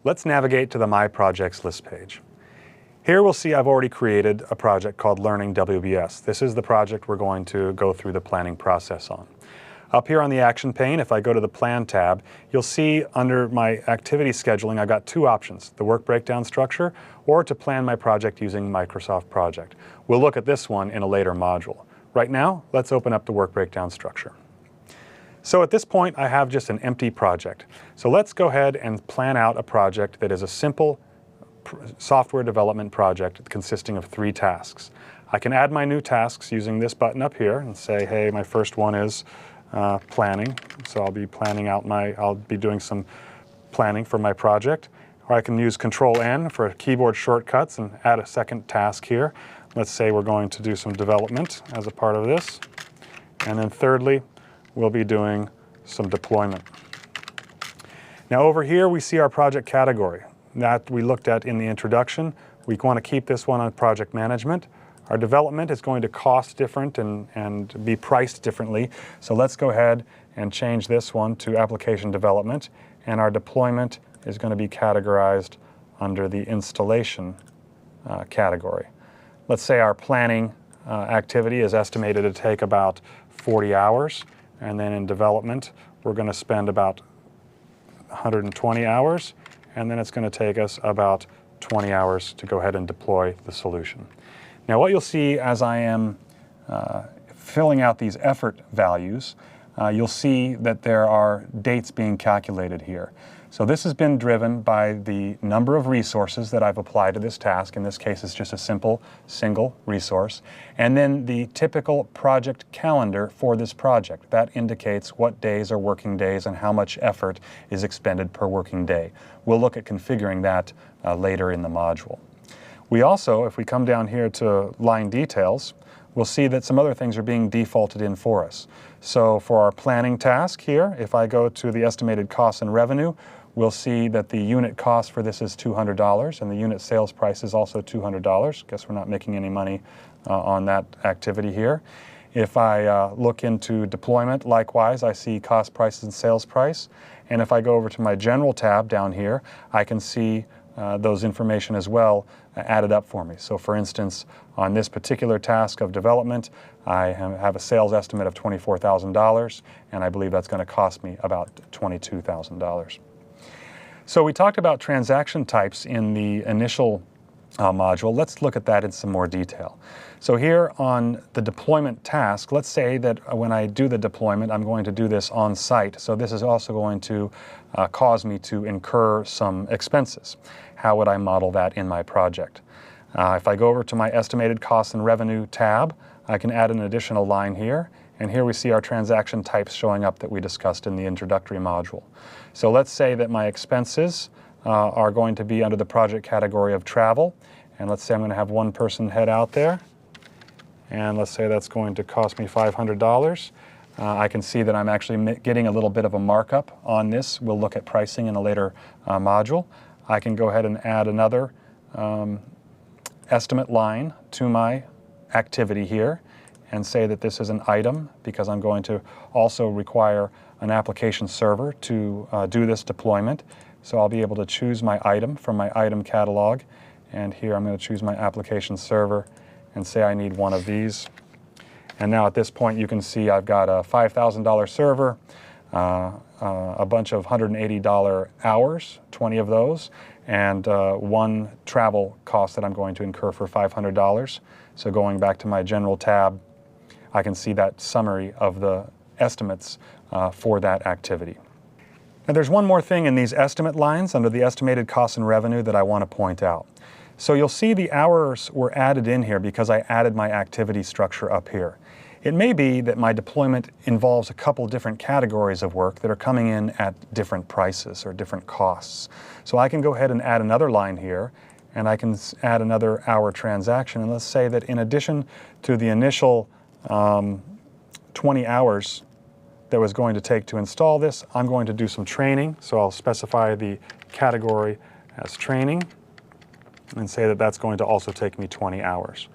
Let's navigate to the My Projects list page. Here we'll see I've already created a project called Learning WBS. This is the project we're going to go through the planning process on. Up here on the action pane, if I go to the Plan tab, you'll see under my activity scheduling I've got two options, the work breakdown structure or to plan my project using Microsoft Project. We'll look at this one in a later module. Right now, let's open up the work breakdown structure. So at this point, I have just an empty project. So let's go ahead and plan out a project that is a simple software development project consisting of 3 tasks. I can add my new tasks using this button up here and say, hey, my first one is planning. So I'll be doing some planning for my project. Or I can use Control-N for keyboard shortcuts and add a second task here. Let's say we're going to do some development as a part of this. And then thirdly, we'll be doing some deployment. Now over here we see our project category that we looked at in the introduction. We want to keep this one on project management. Our development is going to cost different and be priced differently. So let's go ahead and change this one to application development, and our deployment is going to be categorized under the installation category. Let's say our planning activity is estimated to take about 40 hours. And then in development, we're going to spend about 120 hours, and then it's going to take us about 20 hours to go ahead and deploy the solution. Now what you'll see as I am filling out these effort values, you'll see that there are dates being calculated here. So this has been driven by the number of resources that I've applied to this task. In this case, it's just a simple single resource. And then the typical project calendar for this project. That indicates what days are working days and how much effort is expended per working day. We'll look at configuring that later in the module. We also, if we come down here to line details, we'll see that some other things are being defaulted in for us. So for our planning task here, if I go to the estimated costs and revenue, we'll see that the unit cost for this is $200 and the unit sales price is also $200. Guess we're not making any money on that activity here. If I look into deployment, likewise, I see cost price and sales price. And if I go over to my general tab down here, I can see those information as well added up for me. So for instance, on this particular task of development, I have a sales estimate of $24,000, and I believe that's going to cost me about $22,000. So we talked about transaction types in the initial module. Let's look at that in some more detail. So here on the deployment task, let's say that when I do the deployment, I'm going to do this on site. So this is also going to cause me to incur some expenses. How would I model that in my project? If I go over to my estimated costs and revenue tab, I can add an additional line here. And here we see our transaction types showing up that we discussed in the introductory module. So let's say that my expenses are going to be under the project category of travel. And let's say I'm going to have one person head out there. And let's say that's going to cost me $500. I can see that I'm actually getting a little bit of a markup on this. We'll look at pricing in a later module. I can go ahead and add another estimate line to my activity here and say that this is an item because I'm going to also require an application server to do this deployment. So I'll be able to choose my item from my item catalog, and here I'm going to choose my application server and say I need one of these. And now at this point you can see I've got a $5,000 server, a bunch of $180 hours, 20 of those, and one travel cost that I'm going to incur for $500. So going back to my general tab, I can see that summary of the estimates for that activity. Now there's one more thing in these estimate lines under the estimated costs and revenue that I want to point out. So you'll see the hours were added in here because I added my activity structure up here. It may be that my deployment involves a couple different categories of work that are coming in at different prices or different costs. So I can go ahead and add another line here, and I can add another hour transaction. And let's say that in addition to the initial 20 hours that was going to take to install this, I'm going to do some training. So I'll specify the category as training and say that that's going to also take me 20 hours.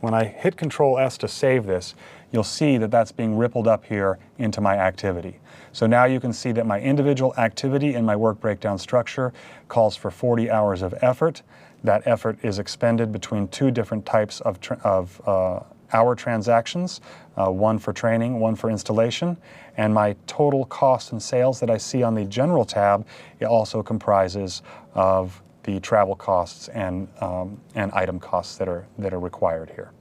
When I hit Control S to save this, you'll see that that's being rippled up here into my activity. So now you can see that my individual activity in my work breakdown structure calls for 40 hours of effort. That effort is expended between two different types of hour transactions, one for training, one for installation, and my total cost and sales that I see on the General tab, it also comprises of the travel costs and item costs that are required here.